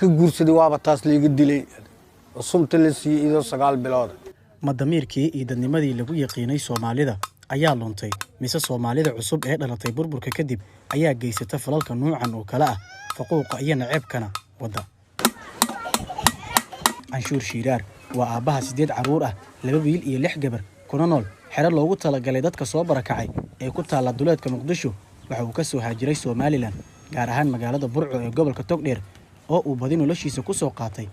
كجورسدي وابا تاس ليغا ديلay sunta la siiyay idoo 9 bilood madamiirkii iyo dadnimadii lagu yaqiinay Soomaalida ayaa luntay mise Soomaalida cusub ee dhalatay burburka kadib ayaa geysata falalka noocan oo kala ah faquuqa iyo naceebkana wada Anshuur Shiraar waa aabaha 8 caruur ah 2 wiil iyo 6 gabar kuna nool xero loogu talagalay dadka soo barakacay ee ku taala duleedka Muqdisho waxa uu ka soo haajiray Somaliland gaar ahaan magaalada Burco ee gobolka Togdheer oo uu badi noloshiisa ku soo qaatay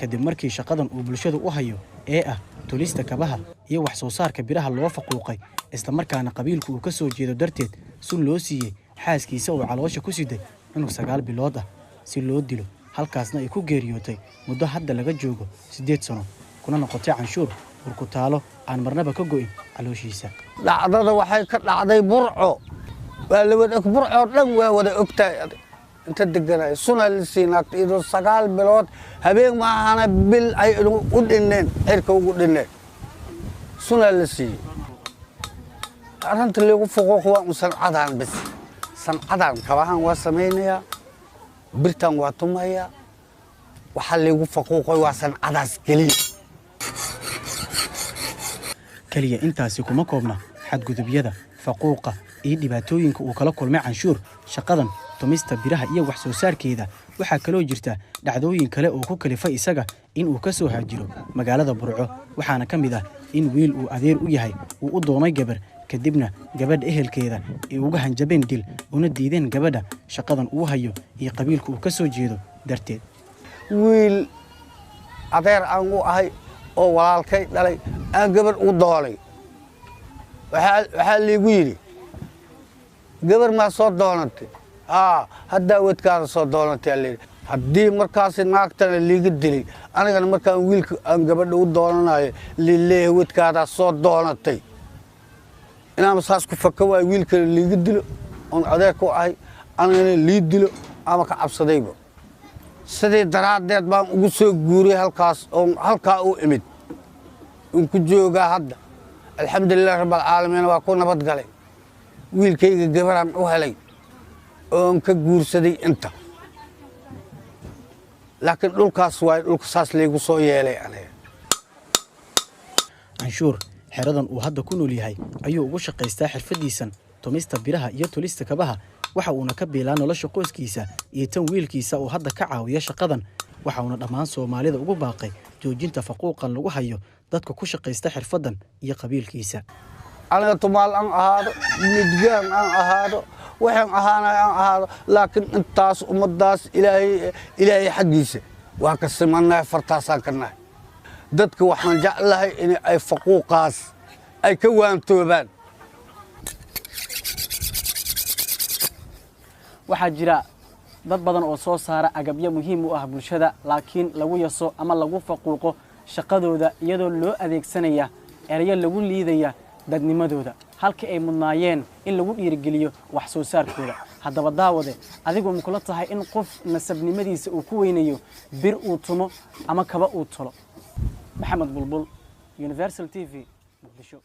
kadib markii shaqadan uu bulshada u hayo ee ah tulista kabaha iyo wax soo saarka biraha loo faquuqay isla markaana qabiilku uu ka soo jeedo darteed sun loo siiyay xaaskiisa oo caloosha ku siday inuu 9 bilood ah si loo dilo halkaasna ay ku geeriyootay muddo hadda laga joogo 8 sano kuna noqotay canshuur urku taalo aan marnaba ka go'in calooshiisa dhacdada waxay ka dhacday Burco waa la wada Burco dhan waa wada ogtahay inta deganay sunal siinaqti idoo 9 bilood habeen ma ahana bil ay u dhineen xirka ugu dhineen sunal si aranta lagu fuqoq waa sancadan bas sancadan kabahan waa sameynaya birtan waa tumaya waxa lagu fuqoqay waa sancadaas kaliya intaasi kuma koobna xadgudubyada faquuqa iyo dhibaatooyinka uu kala kulmay canshuur shaqadan tumista biraha iyo wax soo saarkeeda waxa kale oo jirta dhacdooyin kale oo ku kalifay isaga in uu ka soo haajiro magaalada Burco waxaana kamid ah in wiil uu adeer u yahay uu u doonay gabar kadibna gabadh ehelkeeda ay uga hanjabeen dil una diideen gabadha shaqadan uu hayo iyo qabiilku uu ka soo jeedo darteed wiil adeer aan u ahay oo walaalkay dhalay aan gabadh u doonay waxa liigu yiri gabar ma soo doonatay hadda wadkaada soo doonatay leeyahay haddii markaas naagtana liiga dilay anigana markaan wiilka aan gabadha u doonanayo leeyahay wadkaada soo doonatay inaan saas ku fakaway wiilka liiga dilo on adeerku ahay anigana lii dilo ama ka cabsadayba sidii daraadeed baan ugu soo guuray halkaas oo halka uu imid ku jooga hadda alxamdulillah rabbil caalamiin waa ku nabad galay wiilkayga gabaraan u helay oo ka guursaday inta laakiin dhulkaas waa dhulka saas leeyahay soo yeelay aniga canshuur xeradan uu hadda ku nool yahay ayuu ugu shaqaystaa xirfadiisan tumista biraha iyo tulista kabaha waxa uuna ka biilaa nolosha qoyskiisa iyo tan wiilkiisa oo hadda ka caawiya shaqadan waxa uuna dhammaan Soomaalida ugu baaqay joojinta faquuqan lagu hayo dadka ku shaqaysta xirfadan iyo qabiilkiisa aniga tumaal aan ahaado midgaan aan ahaado waxaan ahaanay aan ahaado laakiin intaas ummadaas ilaahay xaqiisa waa ka simanay fartaasaan kana dadka waxaan jeclahay in ay faquuqaas ay ka waantoobaan waxa jira dad badan oo soo saara agabyo muhiim u ah bulshada laakiin lagu yaso ama lagu faquuqo shaqadooda iyadoo loo adeegsanaya erayo lagu liidaya dadnimadooda halka ay mudnaayeen in lagu dhiirigeliyo wax soo saarkooda haddaba daawade adigu ma kula tahay in qof nasabnimadiisa uu ku weynayo bir uu tumo ama kaba uu tolo maxamed bulbul Universal TV Muqdisho